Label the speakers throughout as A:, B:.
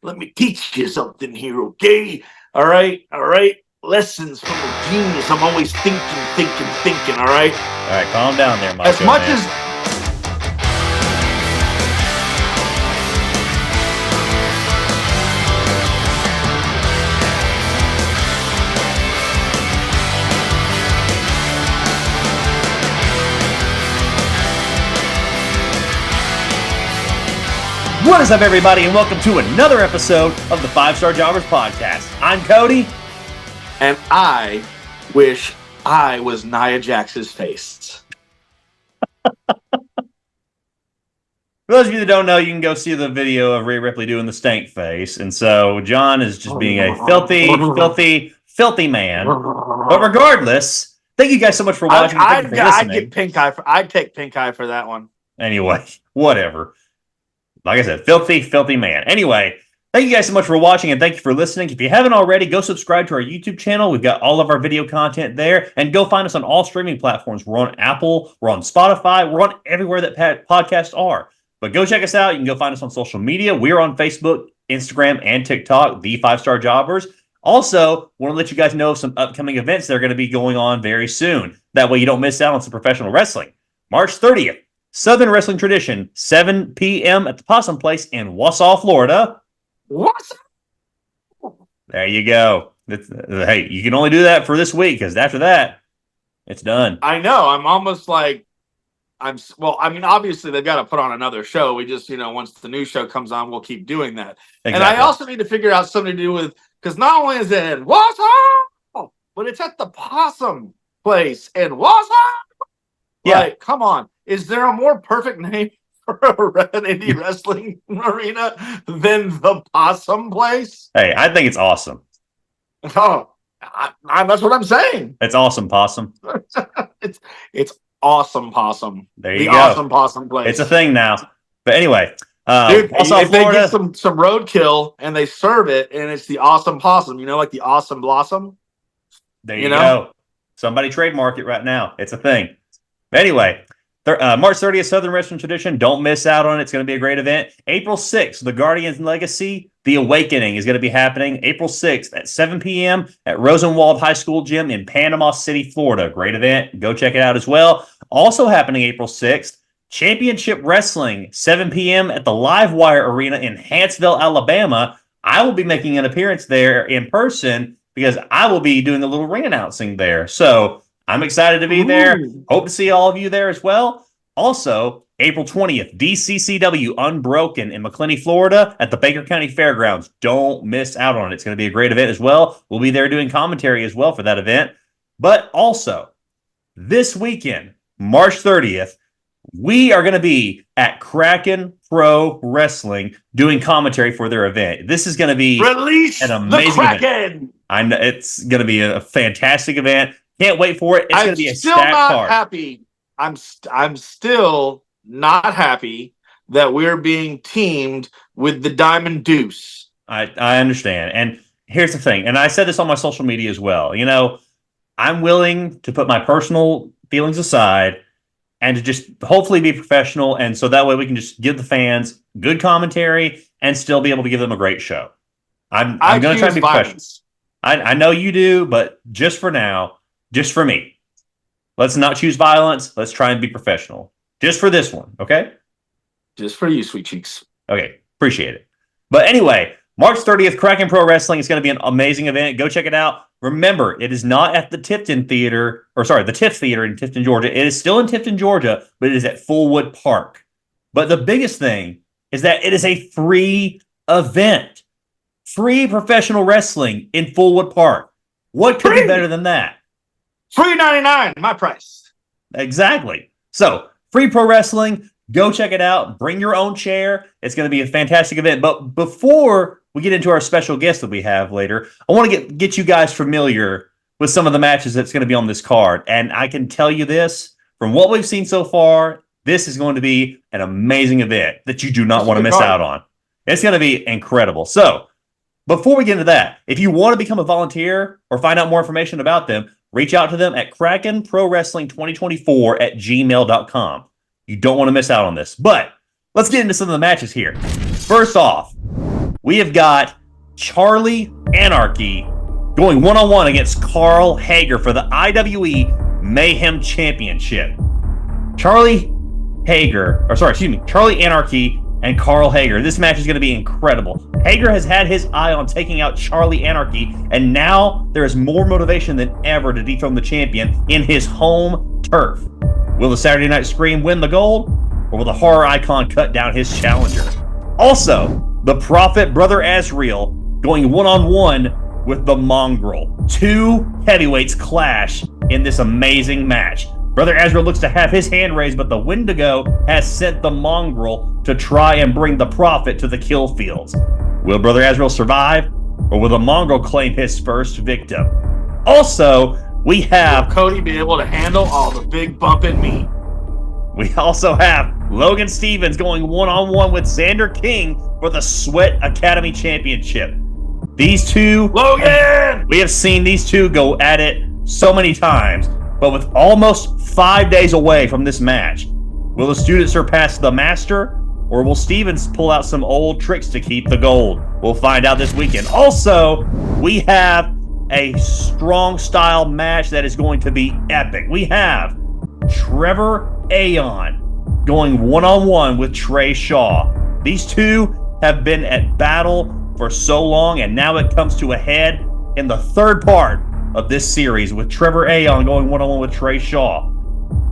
A: Let me teach you something here, okay? All right. Lessons from a genius. I'm always thinking, all right?
B: All right, calm down there, Macho
A: As much
B: man.
A: as...
B: What is up, everybody, and welcome to another episode of the 5-Star Jobbers Podcast. I'm Cody.
A: And I wish I was Nia Jax's face.
B: For those of you that don't know, you can go see the video of Rhea Ripley doing the stank face. And so John is just being a filthy man. But regardless, thank you guys so much for watching.
A: I'd take pink eye for that one.
B: Anyway, whatever. Like I said, filthy man. Anyway, thank you guys so much for watching, and thank you for listening. If you haven't already, go subscribe to our YouTube channel. We've got all of our video content there, and go find us on all streaming platforms. We're on Apple, we're on Spotify, we're on everywhere that podcasts are. But go check us out. You can go find us on social media. We're on Facebook, Instagram, and TikTok, the 5-Star Jobbers. Also, want to let you guys know of some upcoming events that are going to be going on very soon. That way you don't miss out on some professional wrestling. March 30th. Southern Wrestling Tradition, 7 p.m. at the Possum Place in Wausau, Florida.
A: Wausau?
B: There you go. Hey, you can only do that for this week, because after that, it's done.
A: I know. I'm almost like, obviously they've got to put on another show. We just, once the new show comes on, we'll keep doing that. Exactly. And I also need to figure out something to do with, because not only is it in Wausau, but it's at the Possum Place in Wausau.
B: Yeah.
A: Like, come on. Is there a more perfect name for an indie wrestling arena than the Possum Place?
B: Hey, I think it's awesome.
A: Oh, that's what I'm saying.
B: It's awesome, Possum.
A: it's awesome, Possum.
B: There you
A: go.
B: The
A: Awesome Possum Place.
B: It's a thing now. But anyway,
A: dude,
B: if
A: Florida, they get some roadkill and they serve it, and it's the Awesome Possum. Like the Awesome Blossom.
B: There you go. Somebody trademark it right now. It's a thing. But anyway. March 30th, Southern Wrestling Tradition. Don't miss out on it. It's going to be a great event. April 6th, The Guardians Legacy, The Awakening is going to be happening April 6th at 7 p.m. at Rosenwald High School Gym in Panama City, Florida. Great event. Go check it out as well. Also happening April 6th, Championship Wrestling, 7 p.m. at the Livewire Arena in Huntsville, Alabama. I will be making an appearance there in person because I will be doing a little ring announcing there. So I'm excited to be there. Hope to see all of you there as well. Also, April 20th, DCCW Unbroken in McClenny, Florida at the Baker County Fairgrounds. Don't miss out on it. It's going to be a great event as well. We'll be there doing commentary as well for that event. But also, this weekend, March 30th, we are going to be at Kraken Pro Wrestling doing commentary for their event. This is going to be an amazing event. I know it's going to be a fantastic event. Can't wait for it. It's going to be a stacked card.
A: Happy. I'm still not happy that we're being teamed with the Diamond Deuce.
B: I understand. And here's the thing, and I said this on my social media as well. I'm willing to put my personal feelings aside and to just hopefully be professional, and so that way we can just give the fans good commentary and still be able to give them a great show. I'm going to try to be professional. I know you do, but just for now, just for me. Let's not choose violence. Let's try and be professional. Just for this one, okay?
A: Just for you, sweet cheeks.
B: Okay, appreciate it. But anyway, March 30th, Kraken Pro Wrestling is going to be an amazing event. Go check it out. Remember, it is not at the TIFF Theater in Tifton, Georgia. It is still in Tifton, Georgia, but it is at Fullwood Park. But the biggest thing is that it is a free event. Free professional wrestling in Fullwood Park. What could be better than that?
A: $3.99, my price.
B: Exactly. So, free pro wrestling, go check it out. Bring your own chair. It's going to be a fantastic event. But before we get into our special guest that we have later, I want to get you guys familiar with some of the matches that's going to be on this card. And I can tell you this, from what we've seen so far, this is going to be an amazing event that you do not want to miss out on. It's going to be incredible. So, before we get into that, if you want to become a volunteer or find out more information about them, reach out to them at Kraken Pro Wrestling 2024 at gmail.com. You don't want to miss out on this. But let's get into some of the matches here. First off, we have got Charlie Anarchy going one-on-one against Carl Hager for the IWE Mayhem Championship. Charlie Anarchy and Carl Hager. This match is going to be incredible. Hager has had his eye on taking out Charlie Anarchy, and now there is more motivation than ever to dethrone the champion in his home turf. Will the Saturday Night Scream win the gold, or will the horror icon cut down his challenger? Also, the Prophet Brother Azrael going one-on-one with the Mongrel. Two heavyweights clash in this amazing match. Brother Azrael looks to have his hand raised, but the Wendigo has sent the Mongrel to try and bring the Prophet to the kill fields. Will Brother Azrael survive, or will the Mongrel claim his first victim? Also, we have...
A: Will Cody be able to handle all the big bumping meat?
B: We also have Logan Stevens going one-on-one with Xander King for the Sweat Academy Championship. These two...
A: Logan!
B: We have seen these two go at it so many times, but with almost 5 days away from this match, will the student surpass the master, or will Stevens pull out some old tricks to keep the gold? We'll find out this weekend. Also, we have a strong style match that is going to be epic. We have Trevor Aeon going one-on-one with Trey Shaw. These two have been at battle for so long, and now it comes to a head in the third part of this series with Trevor Aeon going one-on-one with Trey Shaw.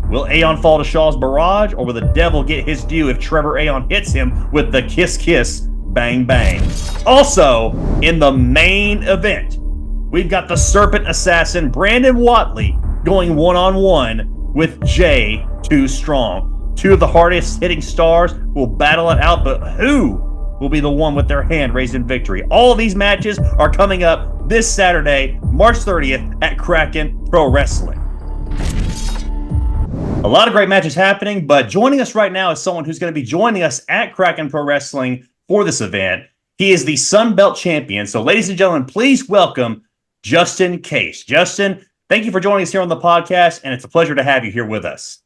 B: Will Aeon fall to Shaw's barrage, or will the devil get his due if Trevor Aeon hits him with the kiss kiss bang bang? Also, in the main event, we've got the Serpent Assassin Brandon Watley going one-on-one with Jay Too Strong. Two of the hardest hitting stars will battle it out, but who will be the one with their hand raised in victory? All of these matches are coming up this Saturday, March 30th at Kraken Pro Wrestling. A lot of great matches happening, but joining us right now is someone who's going to be joining us at Kraken Pro Wrestling for this event. He is the Sun Belt champion. So, ladies and gentlemen, please welcome Justin Kayse. Justin, thank you for joining us here on the podcast, and it's a pleasure to have you here with us.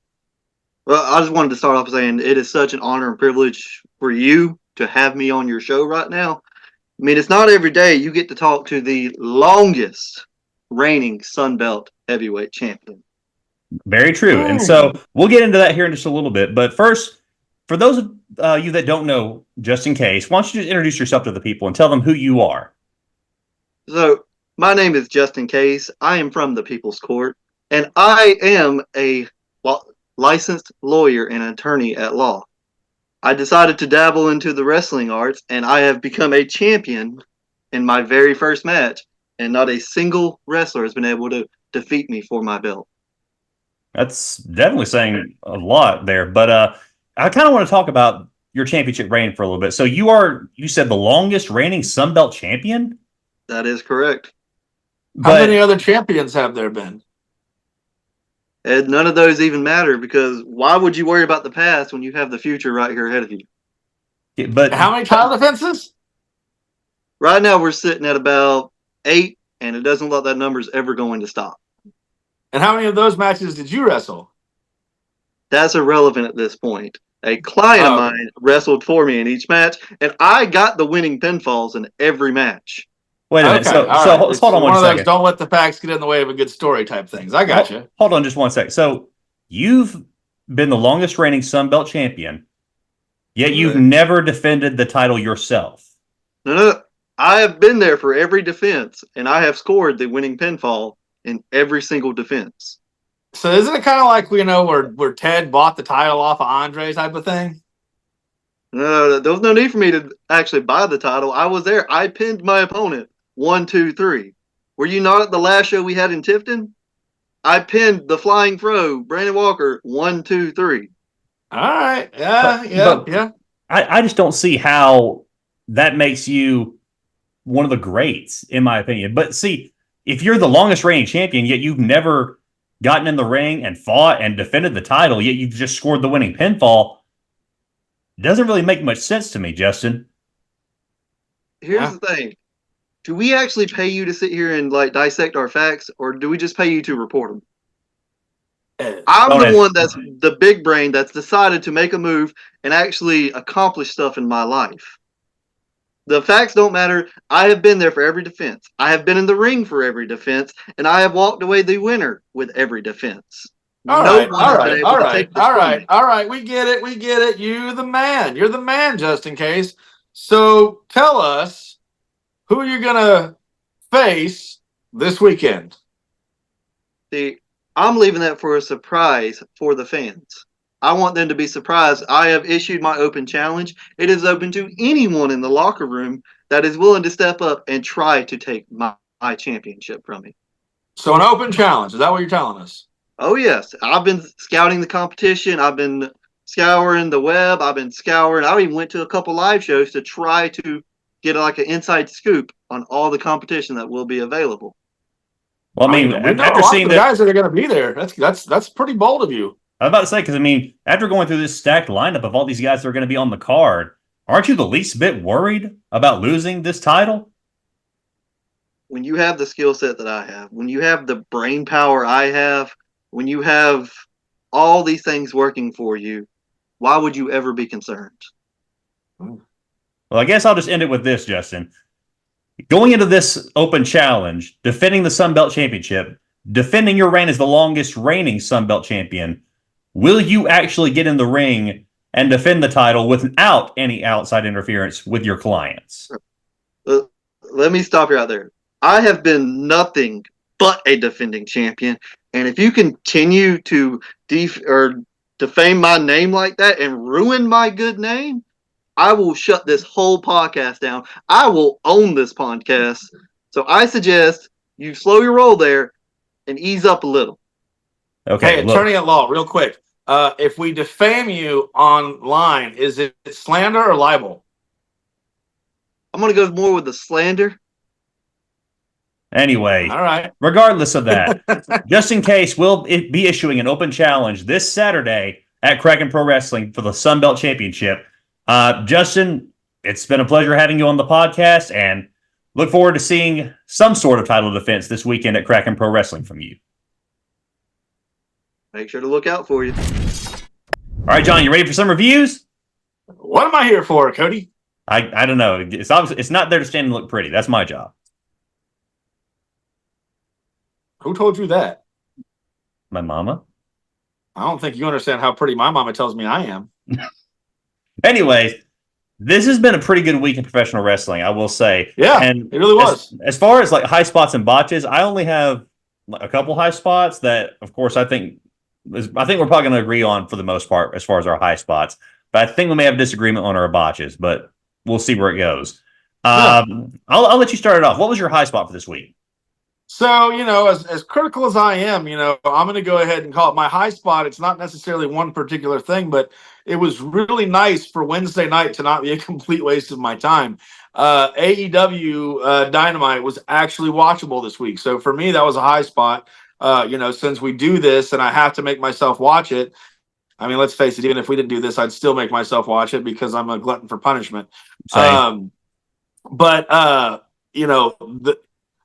C: Well, I just wanted to start off saying it is such an honor and privilege for you to have me on your show right now. I mean, it's not every day you get to talk to the longest reigning Sun Belt heavyweight champion.
B: Very true. And so we'll get into that here in just a little bit. But first, for those of you that don't know Justin Kayse, why don't you just introduce yourself to the people and tell them who you are?
C: So, my name is Justin Kayse. I am from the People's Court, and I am a licensed lawyer and attorney at law. I decided to dabble into the wrestling arts, and I have become a champion in my very first match, and not a single wrestler has been able to defeat me for my belt.
B: That's definitely saying a lot there, but I kind of want to talk about your championship reign for a little bit. So you said the longest reigning Sun Belt champion?
C: That is correct.
A: How many other champions have there been?
C: And none of those even matter, because why would you worry about the past when you have the future right here ahead of you?
B: Yeah, but
A: how many title defenses?
C: Right now we're sitting at about 8, and it doesn't look like that number's ever going to stop.
A: And how many of those matches did you wrestle?
C: That's irrelevant at this point. A client of mine wrestled for me in each match, and I got the winning pinfalls in every match.
B: Wait a minute. So hold on one second.
A: Those don't let the facts get in the way of a good story type things. I got you.
B: Hold on just one second. So you've been the longest reigning Sun Belt champion, yet you've never defended the title yourself.
C: No. I have been there for every defense, and I have scored the winning pinfall in every single defense.
A: So isn't it kind of like, where Ted bought the title off of Andre type of thing?
C: No, there was no need for me to actually buy the title. I was there. I pinned my opponent 1, 2, 3. Were you not at the last show we had in Tifton? I pinned the Flying Fro, Brandon Walker, 1, 2, 3.
A: All right. Yeah.
B: I just don't see how that makes you one of the greats, in my opinion. But see, if you're the longest reigning champion, yet you've never gotten in the ring and fought and defended the title, yet you've just scored the winning pinfall, it doesn't really make much sense to me, Justin.
C: Here's the thing. Do we actually pay you to sit here and dissect our facts, or do we just pay you to report them? I'm the one that's the big brain that's decided to make a move and actually accomplish stuff in my life. The facts don't matter. I have been there for every defense. I have been in the ring for every defense, and I have walked away the winner with every defense.
A: All
C: No
A: right,
C: one
A: all
C: has been
A: right,
C: able
A: all
C: to
A: right,
C: take this
A: all
C: from
A: right,
C: me.
A: all right. We get it. We get it. You're the man. You're the man, Justin Kayse. So tell us who you're gonna face this weekend.
C: See, I'm leaving that for a surprise for the fans. I want them to be surprised. I have issued my open challenge. It is open to anyone in the locker room that is willing to step up and try to take my championship from me.
A: So an open challenge. Is that what you're telling us?
C: Oh, yes. I've been scouting the competition. I've been scouring the web. I've been scouring. I even went to a couple live shows to try to get like an inside scoop on all the competition that will be available.
B: Well, I mean,
A: we know
B: after
A: a lot
B: seeing
A: of the guys that are going to be there. That's pretty bold of you.
B: I was about to say, because I mean, after going through this stacked lineup of all these guys that are going to be on the card, aren't you the least bit worried about losing this title?
C: When you have the skill set that I have, when you have the brain power I have, when you have all these things working for you, why would you ever be concerned?
B: Well, I guess I'll just end it with this, Justin. Going into this open challenge, defending the Sun Belt Championship, defending your reign as the longest reigning Sun Belt champion, will you actually get in the ring and defend the title without any outside interference with your clients?
C: Let me stop you out there. I have been nothing but a defending champion, and if you continue to defame my name like that and ruin my good name, I will shut this whole podcast down. I will own this podcast. So I suggest you slow your roll there and ease up a little.
B: Okay,
A: hey, attorney at law, real quick. If we defame you online, is it slander or libel?
C: I'm going to go more with the slander.
B: Anyway,
A: all right.
B: Regardless of that, Justin Kayse will be issuing an open challenge this Saturday at Kraken Pro Wrestling for the Sun Belt Championship. Justin, it's been a pleasure having you on the podcast, and look forward to seeing some sort of title defense this weekend at Kraken Pro Wrestling from you.
C: Make sure to look out for you.
B: All right, John, you ready for some reviews?
A: What am I here for, Cody?
B: I don't know. It's obviously it's not there to stand and look pretty. That's my job.
A: Who told you that?
B: My mama.
A: I don't think you understand how pretty my mama tells me I am.
B: Anyways, this has been a pretty good week in professional wrestling, I will say.
A: Yeah,
B: and
A: it really was.
B: As far as like high spots and botches, I only have a couple high spots that, of course, I think we're probably going to agree on for the most part as far as our high spots. But I think we may have disagreement on our botches, but we'll see where it goes. I'll let you start it off. What was your high spot for this week?
A: So, as critical as I am, I'm going to go ahead and call it my high spot. It's not necessarily one particular thing, but it was really nice for Wednesday night to not be a complete waste of my time. AEW Dynamite was actually watchable this week. So for me, that was a high spot. Since we do this and I have to make myself watch it. I mean, let's face it, even if we didn't do this, I'd still make myself watch it because I'm a glutton for punishment.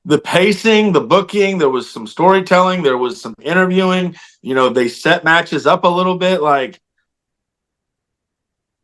A: The pacing, the booking, there was some storytelling, there was some interviewing. They set matches up a little bit, like,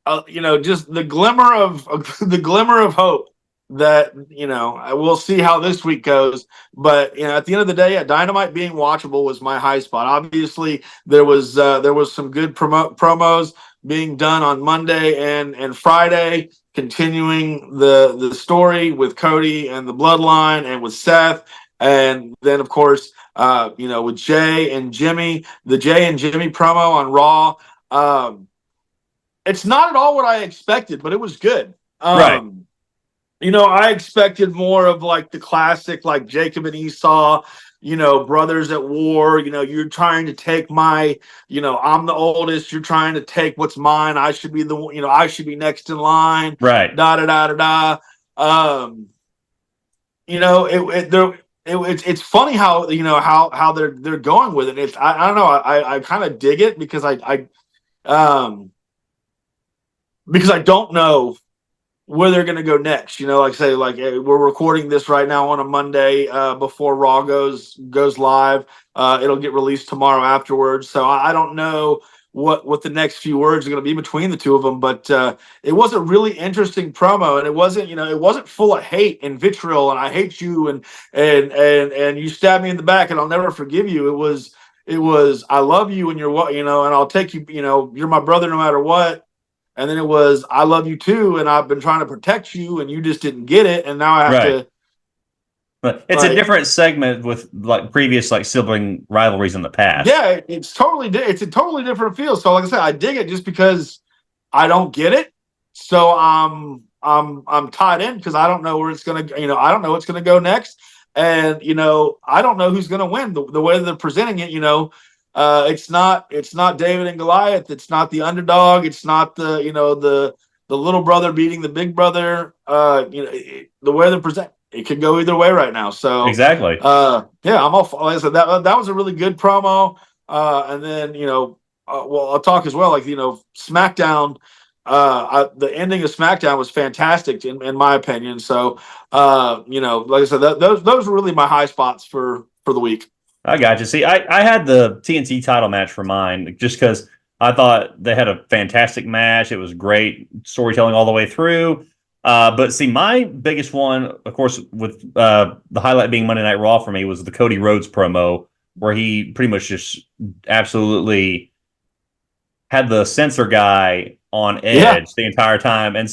A: just the glimmer of hope that we'll see how this week goes. But at the end of the day, Dynamite being watchable was my high spot. Obviously, there was some good promos being done on Monday and Friday, continuing the story with Cody and the Bloodline and with Seth. And then, of course, with Jay and Jimmy, the Jay and Jimmy promo on Raw. It's not at all what I expected, but it was good.
B: Right.
A: I expected more of like the classic, like Jacob and Esau, brothers at war. You're trying to take my, I'm the oldest. You're trying to take what's mine. I should be I should be next in line.
B: Right.
A: Da da da da da. It's funny how how they're going with it. It's I don't know. I kind of dig it because I don't know where they're going to go next. We're recording this right now on a Monday before Raw goes live. It'll get released tomorrow afterwards. So I don't know what the next few words are going to be between the two of them. But it was a really interesting promo, and it wasn't full of hate and vitriol and I hate you and you stabbed me in the back and I'll never forgive you. It was I love you and and I'll take you, you're my brother no matter what. And then it was I love you too, and I've been trying to protect you and you just didn't get it, and now I have to.
B: But it's a different segment with like previous like sibling rivalries in the past.
A: Yeah, it's a totally different feel. So like I said, I dig it just because I don't get it. So I'm tied in because I don't know where it's gonna. I don't know what's gonna go next, and I don't know who's gonna win. The way they're presenting it, it's not David and Goliath. It's not the underdog. It's not the little brother beating the big brother. The way they're presenting. It could go either way right now. So
B: exactly.
A: I'm all. Like I said, that was a really good promo. And then I'll talk as well. Like SmackDown. The ending of SmackDown was fantastic in my opinion. So like I said, those were really my high spots for the week.
B: I got you. See, I had the TNT title match for mine just because I thought they had a fantastic match. It was great storytelling all the way through. But see, my biggest one, of course, with the highlight being Monday Night Raw for me, was the Cody Rhodes promo, where he pretty much just absolutely had the censor guy on edge the entire time. And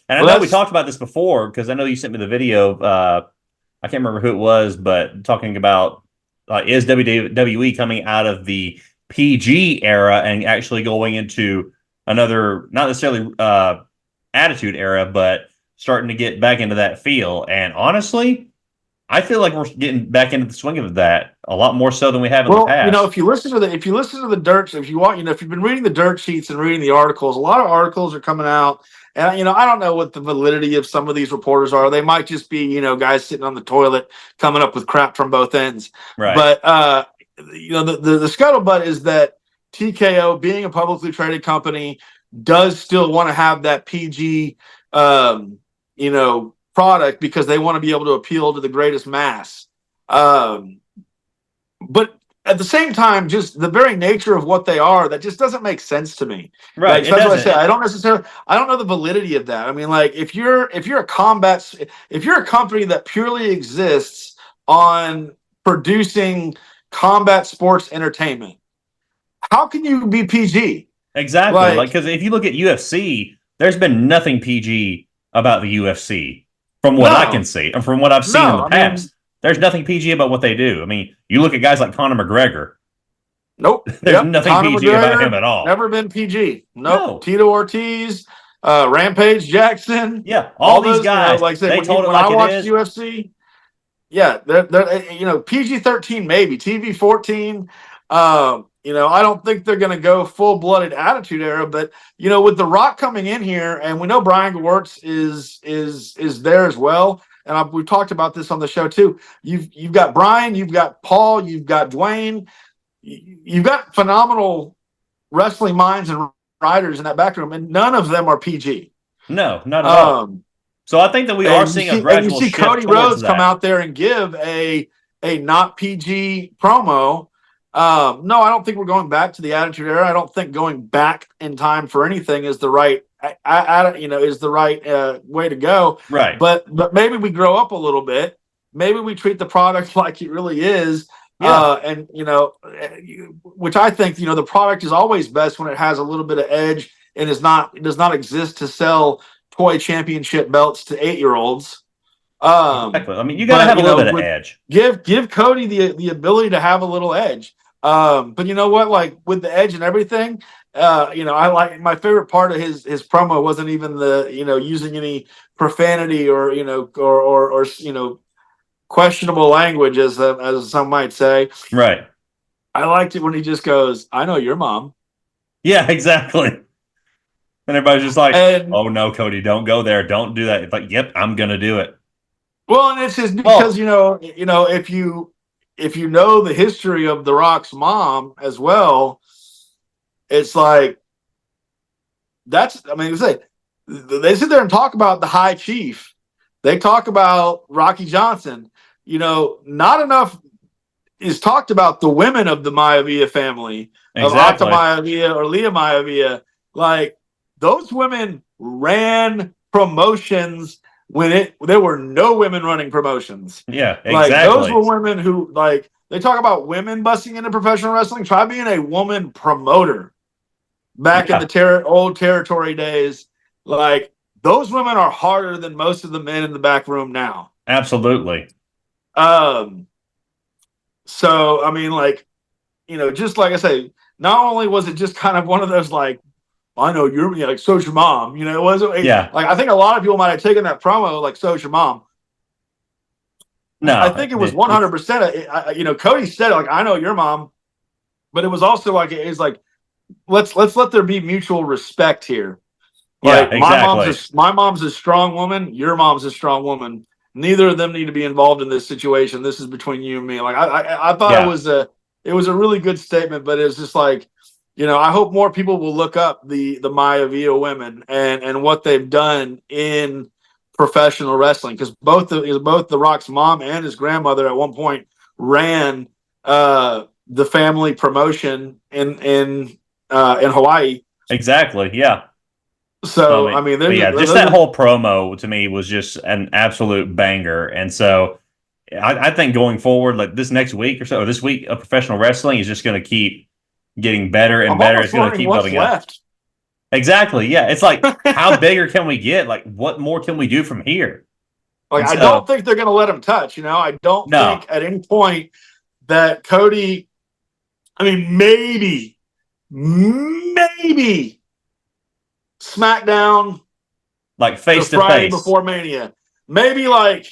B: I know we talked about this before because I know you sent me the video. I can't remember who it was, but talking about is WWE coming out of the PG era and actually going into another, not necessarily attitude era, but starting to get back into that feel. And honestly, I feel like we're getting back into the swing of that a lot more so than we have in the past.
A: If you listen to the dirt, if you've been reading the dirt sheets and reading the articles, a lot of articles are coming out. And I don't know what the validity of some of these reporters are. They might just be guys sitting on the toilet coming up with crap from both ends.
B: Right.
A: But the scuttlebutt is that TKO, being a publicly traded company, does still want to have that PG product because they want to be able to appeal to the greatest mass. But at the same time, just the very nature of what they are, that just doesn't make sense to me.
B: Right.
A: Like, that's what I say. I don't know the validity of that. I mean, like if you're a company that purely exists on producing combat sports entertainment, how can you be PG?
B: Exactly. Like, because if you look at UFC, there's been nothing PG about the UFC from what I can see and from what I've seen in the past. There's nothing PG about what they do. I mean, you look at guys like Conor McGregor.
A: Nope.
B: There's nothing Conor PG McGregor, about him at all.
A: Never been PG. Nope. No. Tito Ortiz, Rampage Jackson.
B: Yeah, all these guys.
A: Like I said, when I watched UFC, they're PG-13 maybe, TV-14. I don't think they're going to go full-blooded attitude era, but with The Rock coming in here, and we know Brian Gewirtz is there as well. And we've talked about this on the show too. You've got Brian, you've got Paul, you've got Dwayne, you've got phenomenal wrestling minds and writers in that back room, and none of them are PG.
B: No, not at all. So I think that we are seeing a gradual shift.
A: You see Cody Rhodes come out there and give a not PG promo. No, I don't think we're going back to the Attitude Era. I don't think going back in time for anything is the right way to go.
B: Right.
A: But maybe we grow up a little bit. Maybe we treat the product like it really is.
B: Yeah.
A: Which I think, the product is always best when it has a little bit of edge and does not exist to sell toy championship belts to 8-year-olds.
B: Exactly. I mean, you got to have a little bit of edge.
A: Give Cody the ability to have a little edge. But you know what? Like with the edge and everything, I like my favorite part of his promo wasn't even the using any profanity or questionable language as some might say.
B: Right.
A: I liked it when he just goes, "I know your mom."
B: Yeah, exactly. And everybody's just like, "Oh no, Cody, don't go there. Don't do that." It's like, "Yep, I'm gonna do it."
A: Well, and it's just because if you know the history of The Rock's mom as well, it's like they sit there and talk about the High Chief. They talk about Rocky Johnson. Not enough is talked about the women of the Maivia family, of Ata Maivia or Leah Maivia. Like, those women ran promotions when there were no women running promotions.
B: Yeah, exactly.
A: Like, those were women who, like, they talk about women busting into professional wrestling. Try being a woman promoter back in the old territory days. Like, those women are harder than most of the men in the back room now.
B: Absolutely.
A: So, I mean, like, you know, just like I say, not only was it just kind of one of those, like, I know you're, like, so's your mom, you know, it wasn't, like, I think a lot of people might have taken that promo, like, so's your mom.
B: No,
A: I think it was 100%. You know, Cody said, like, I know your mom, but it was also like, it's like, let's let there be mutual respect here. Like,
B: yeah, exactly.
A: my mom's a strong woman. Your mom's a strong woman. Neither of them need to be involved in this situation. This is between you and me. Like, I thought it was a really good statement, but it's just like, you know, I hope more people will look up the Maivia women and what they've done in professional wrestling, because both The Rock's mom and his grandmother at one point ran the family promotion in Hawaii.
B: Exactly. Yeah.
A: So, I mean,
B: just that whole promo to me was just an absolute banger. And so I think going forward, like this next week or so, or this week of professional wrestling is just going to keep getting better and better. It's going to keep building up. Exactly. Yeah. It's like, how bigger can we get? Like, what more can we do from here?
A: Like, I don't think they're going to let him touch. You know, I don't think at any point that Cody, I mean, maybe SmackDown,
B: like face to
A: Friday
B: face
A: before Mania. Maybe, like,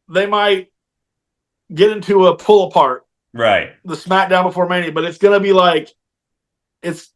A: they might get into a pull apart,
B: right?
A: The SmackDown before Mania, but it's gonna be like it's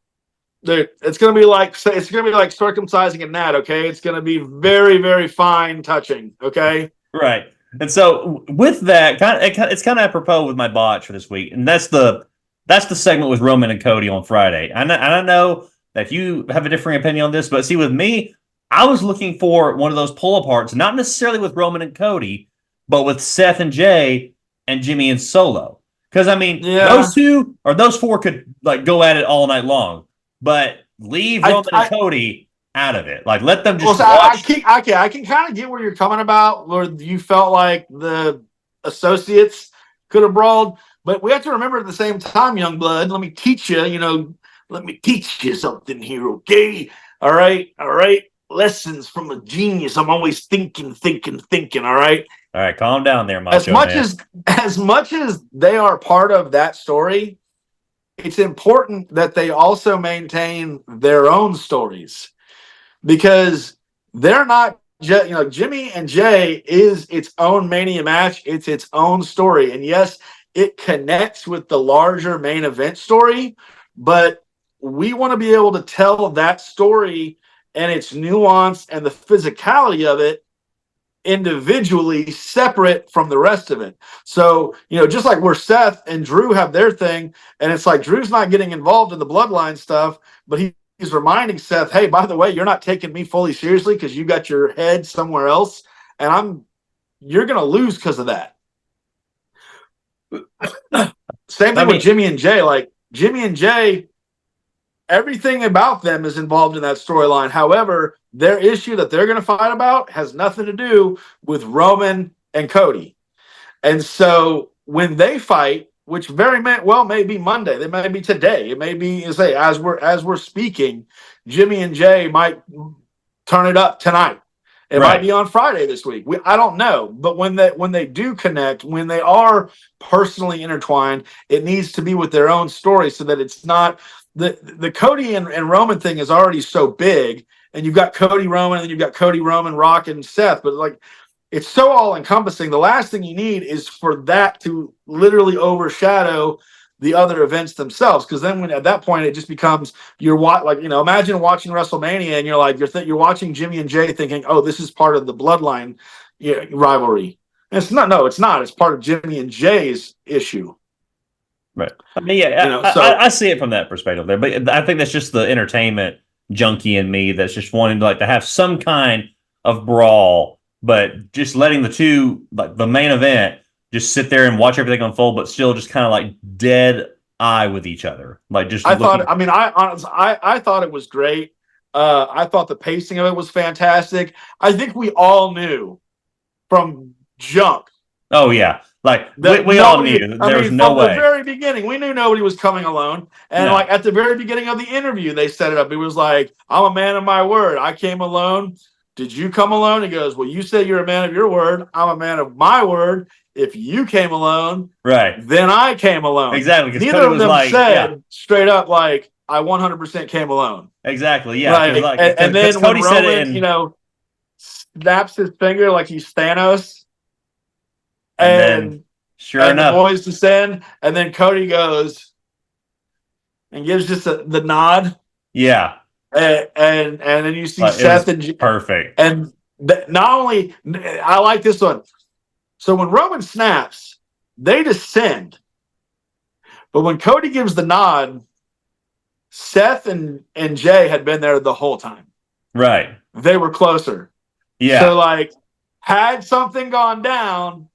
A: gonna be like circumcising a gnat. Okay, it's gonna be very, very fine touching. Okay,
B: right. And so with that, it's kind of apropos with my botch for this week, and that's the segment with Roman and Cody on Friday. And I know that you have a differing opinion on this, but see, with me, I was looking for one of those pull aparts, not necessarily with Roman and Cody, but with Seth and Jay and Jimmy and Solo. Because, I mean, those four could, like, go at it all night long, but leave Roman and Cody out of it. Like, let them just watch.
A: I can kind of get where you're coming about, where you felt like the associates could have brawled, but we have to remember at the same time, young blood, let me teach you something here, okay? All right. Lessons from a genius. I'm always thinking, all right?
B: All right, calm down there, Macho
A: As much as they are part of that story, it's important that they also maintain their own stories, because they're not just, Jimmy and Jay is its own Mania match. It's its own story. And yes, it connects with the larger main event story, but we want to be able to tell that story and its nuance and the physicality of it individually, separate from the rest of it. So, just like where Seth and Drew have their thing, and it's like Drew's not getting involved in the bloodline stuff, but he's reminding Seth, hey, by the way, you're not taking me fully seriously because you got your head somewhere else, and you're going to lose because of that. Same thing with Jimmy and Jay. Like, Jimmy and Jay, everything about them is involved in that storyline. However, their issue that they're going to fight about has nothing to do with Roman and Cody. And so when they fight, which very well may be Monday, it may be today, it may be, as we're speaking, Jimmy and Jay might turn it up tonight. It might be on Friday this week. I don't know. But when they do connect, when they are personally intertwined, it needs to be with their own story, so that it's not the Cody and Roman thing is already so big, and you've got Cody Roman, and then you've got Cody Roman, Rock, and Seth. But, like, it's so all encompassing. The last thing you need is for that to literally overshadow the other events themselves, because then at that point it just becomes imagine watching WrestleMania and you're watching Jimmy and Jay thinking, oh, this is part of the bloodline rivalry. And it's not. It's part of Jimmy and Jay's issue.
B: Right. I mean, I see it from that perspective there, but I think that's just the entertainment junkie in me that's just wanting to have some kind of brawl, but just letting the two, like the main event, just sit there and watch everything unfold, but still just kind of like dead eye with each other, like just.
A: I thought it was great. I thought the pacing of it was fantastic. I think we all knew from jump.
B: Oh yeah, like we all knew there was no way.
A: From the very beginning, we knew nobody was coming alone. And like at the very beginning of the interview, they set it up. It was like, I'm a man of my word. I came alone. Did you come alone? He goes, well, you said you're a man of your word. I'm a man of my word. If you came alone,
B: right,
A: then I came alone.
B: Exactly.
A: Neither of them said straight up like, I 100% came alone.
B: Exactly. Yeah.
A: Like, and then Cody when Roman, said it snaps his finger like he's Thanos,
B: and then, sure enough,
A: the boys descend, and then Cody goes and gives just the nod.
B: Yeah.
A: And then you see Seth and
B: perfect.
A: And not only I like this one. So when Roman snaps, they descend. But when Cody gives the nod, Seth and Jay had been there the whole time.
B: Right.
A: They were closer.
B: Yeah.
A: So like, had something gone down,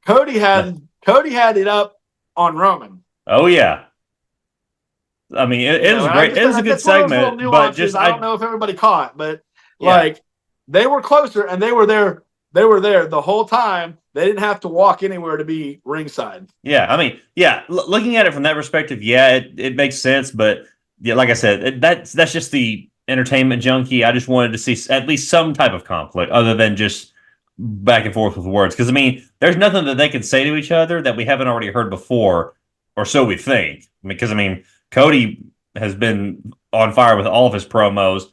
A: Cody had it up on Roman.
B: Oh yeah. I mean, it was great. It was a good segment, but just
A: I don't know if everybody caught, but like they were closer and they were there. They were there the whole time. They didn't have to walk anywhere to be ringside.
B: Yeah, I mean, looking at it from that perspective, it makes sense. But yeah, like I said, that's just the entertainment junkie. I just wanted to see at least some type of conflict other than just back and forth with words. Because I mean, there's nothing that they can say to each other that we haven't already heard before, or so we think. Because I mean, Cody has been on fire with all of his promos,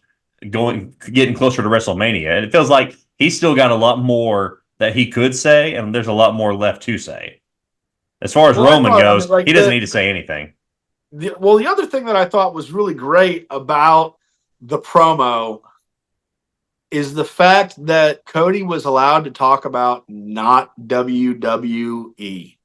B: getting closer to WrestleMania, and it feels like he's still got a lot more that he could say, and there's a lot more left to say. As far as Roman goes, he doesn't need to say anything.
A: The other thing that I thought was really great about the promo is the fact that Cody was allowed to talk about not WWE.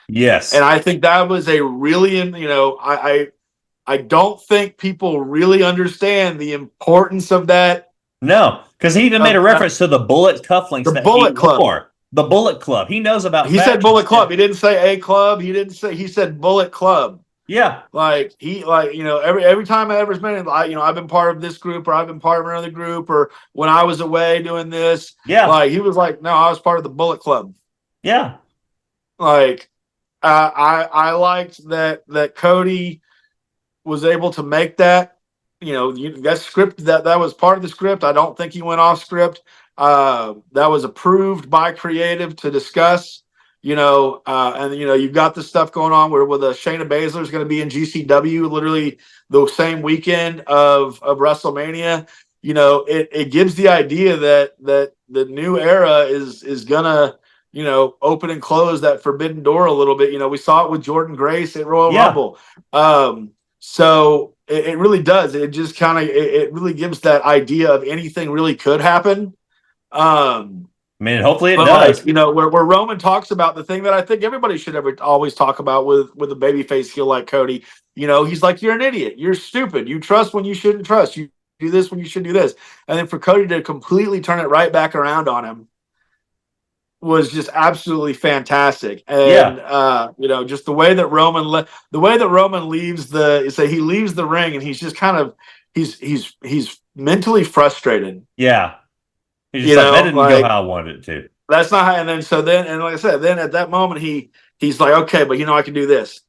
B: Yes.
A: And I think that was a really, I don't think people really understand the importance of that.
B: No, because he even made a reference to the Bullet cufflinks.
A: The Bullet Club.
B: Wore. The Bullet Club. He knows about.
A: He said Bullet Club. He didn't say a club. He said Bullet Club.
B: Yeah.
A: Like every time I ever met him, I've been part of this group or I've been part of another group or when I was away doing this.
B: Yeah.
A: Like he was like, no, I was part of the Bullet Club.
B: Yeah.
A: Like I liked that Cody was able to make that. That script that was part of the script. I don't think he went off script. That was approved by creative to discuss. And you've got this stuff going on where Shayna Baszler is going to be in GCW literally the same weekend of WrestleMania. It gives the idea that the new era is gonna open and close that forbidden door a little bit. We saw it with Jordan Grace at Royal Rumble. So it really does. It just kind of it really gives that idea of anything really could happen.
B: I mean, hopefully it does.
A: Where Roman talks about the thing that I think everybody should always talk about with a babyface heel like Cody. He's like, you're an idiot. You're stupid. You trust when you shouldn't trust. You do this when you should do this. And then for Cody to completely turn it right back around on him was just absolutely fantastic. And just the way that Roman leaves he leaves the ring and he's just kind of he's mentally frustrated.
B: Yeah. He's just that didn't go how I wanted it to.
A: That's not how. And then like I said, then at that moment he's like, okay, but I can do this.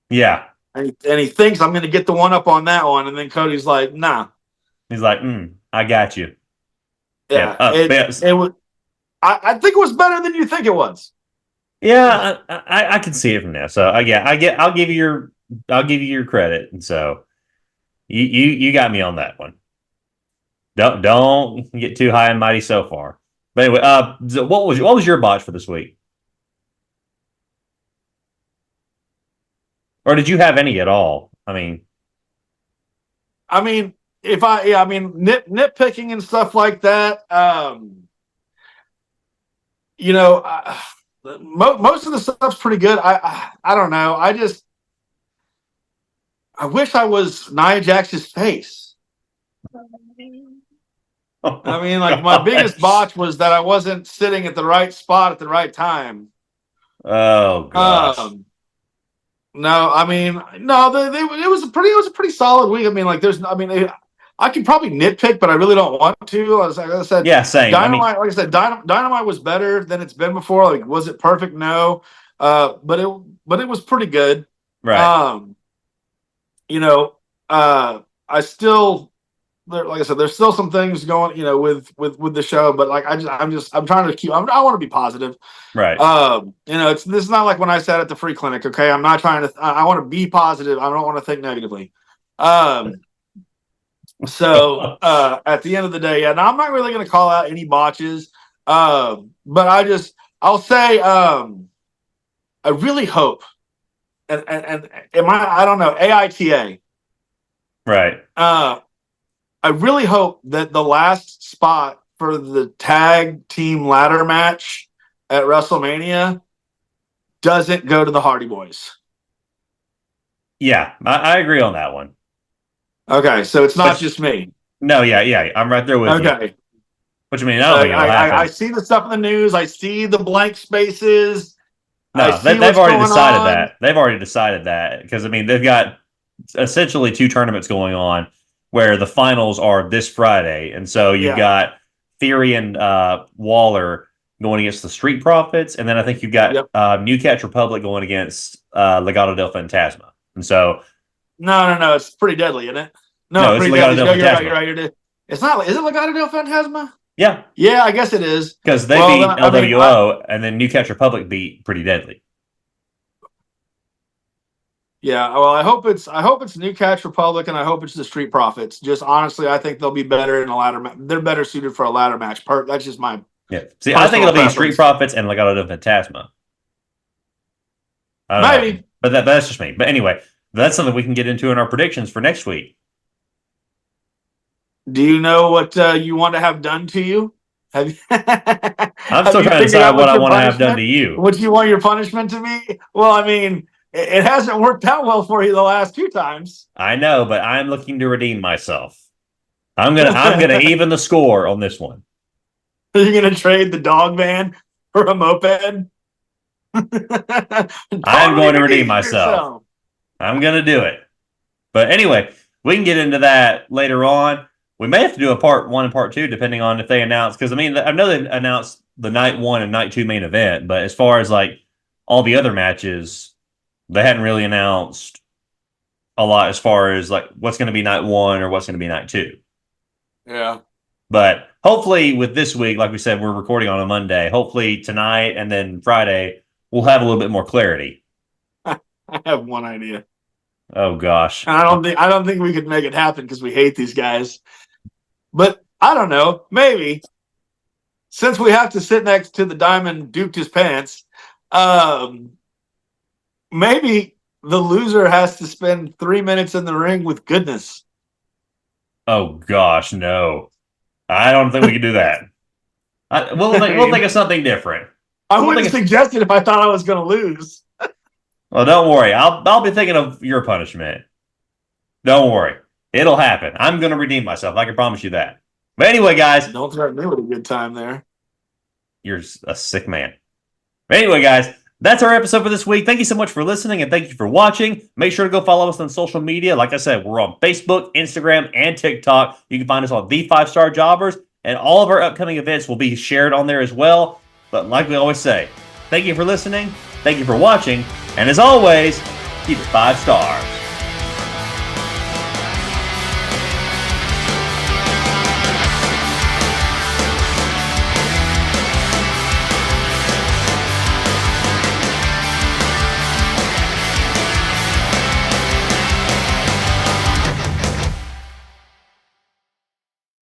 B: Yeah.
A: And he thinks I'm going to get the one up on that one, and then Cody's like, nah.
B: He's like, I got you.
A: Yeah. It was. I think it was better than you think it was.
B: Yeah, I can see it from there. So I'll give you your credit. And so you got me on that one. Don't get too high and mighty so far. But anyway, so what was your botch for this week? Or did you have any at all? I mean,
A: nitpicking and stuff like that. Most of the stuff's pretty good. I don't know. I wish I was Nia Jax's face. My biggest botch was that I wasn't sitting at the right spot at the right time.
B: Oh gosh.
A: No, I mean, no, it was a pretty solid week. I mean, like, I could probably nitpick, but I really don't want to. Like I said,
B: Yeah, same.
A: Dynamite, like I said, Dynamite was better than it's been before. Like, was it perfect? No, but it was pretty good.
B: Right.
A: You know, I still, like I said, there's still some things going, with the show, but like I'm trying to I want to be positive.
B: Right.
A: This is not like when I sat at the free clinic. Okay, I'm not trying to. I want to be positive. I don't want to think negatively. So at the end of the day, yeah. Now I'm not really going to call out any botches, but I'll say I really hope, and I don't know, AITA.
B: Right.
A: I really hope that the last spot for the tag team ladder match at WrestleMania doesn't go to the Hardy Boys.
B: Yeah, I agree on that one.
A: Okay, so it's not just me.
B: No, yeah, I'm right there with you. Okay. What you mean? I don't think it'll happen.
A: I see the stuff in the news. I see the blank spaces.
B: No, they've already decided that. They've already decided that because, I mean, they've got essentially 2 tournaments going on where the finals are this Friday. And so you've got Theory and Waller going against the Street Profits. And then I think you've got New Catch Republic going against Legado del Fantasma. And so...
A: No. It's pretty deadly, isn't it? No, it's Legado del Fantasma. You're right. It's not. Is it Legado del Fantasma?
B: Yeah.
A: Yeah, I guess it is.
B: Because they beat LWO, and then New Catch Republic beat Pretty Deadly.
A: Yeah, well, I hope it's New Catch Republic, and I hope it's the Street Profits. Just honestly, I think they'll be better in a ladder match. They're better suited for a ladder match. That's just my
B: See, I think it'll be Street Profits and Legado del Fantasma.
A: Maybe,
B: but that's just me. But anyway, that's something we can get into in our predictions for next week.
A: Do you know what you want to have done to you?
B: I'm still trying to decide what I want to have done to you.
A: What do you want your punishment to be? Well, I mean, it hasn't worked out well for you the last 2 times.
B: I know, but I'm looking to redeem myself. I'm gonna even the score on this one.
A: Are you gonna trade the dog van for a moped?
B: I'm going to redeem myself. I'm gonna do it. But anyway, we can get into that later on. We may have to do a part 1 and part 2, depending on if they announce. Because, I mean, I know they announced the night 1 and night 2 main event. But as far as, like, all the other matches, they hadn't really announced a lot as far as, like, what's going to be night 1 or what's going to be night 2.
A: Yeah.
B: But hopefully with this week, like we said, we're recording on a Monday. Hopefully tonight and then Friday, we'll have a little bit more clarity.
A: I have one idea.
B: Oh, gosh.
A: And I don't think we could make it happen because we hate these guys. But I don't know. Maybe since we have to sit next to the Diamond duped his pants, maybe the loser has to spend 3 minutes in the ring with Goodness.
B: Oh gosh, no! I don't think we can do that. We'll think of something different.
A: I wouldn't suggest it if I thought I was going to lose.
B: Well, don't worry. I'll be thinking of your punishment. Don't worry. It'll happen. I'm going to redeem myself. I can promise you that. But anyway, guys.
A: Don't threaten me with a good time there.
B: You're a sick man. But anyway, guys, that's our episode for this week. Thank you so much for listening, and thank you for watching. Make sure to go follow us on social media. Like I said, we're on Facebook, Instagram, and TikTok. You can find us on The 5-Star Jobbers, and all of our upcoming events will be shared on there as well. But like we always say, thank you for listening, thank you for watching, and as always, keep it 5 stars.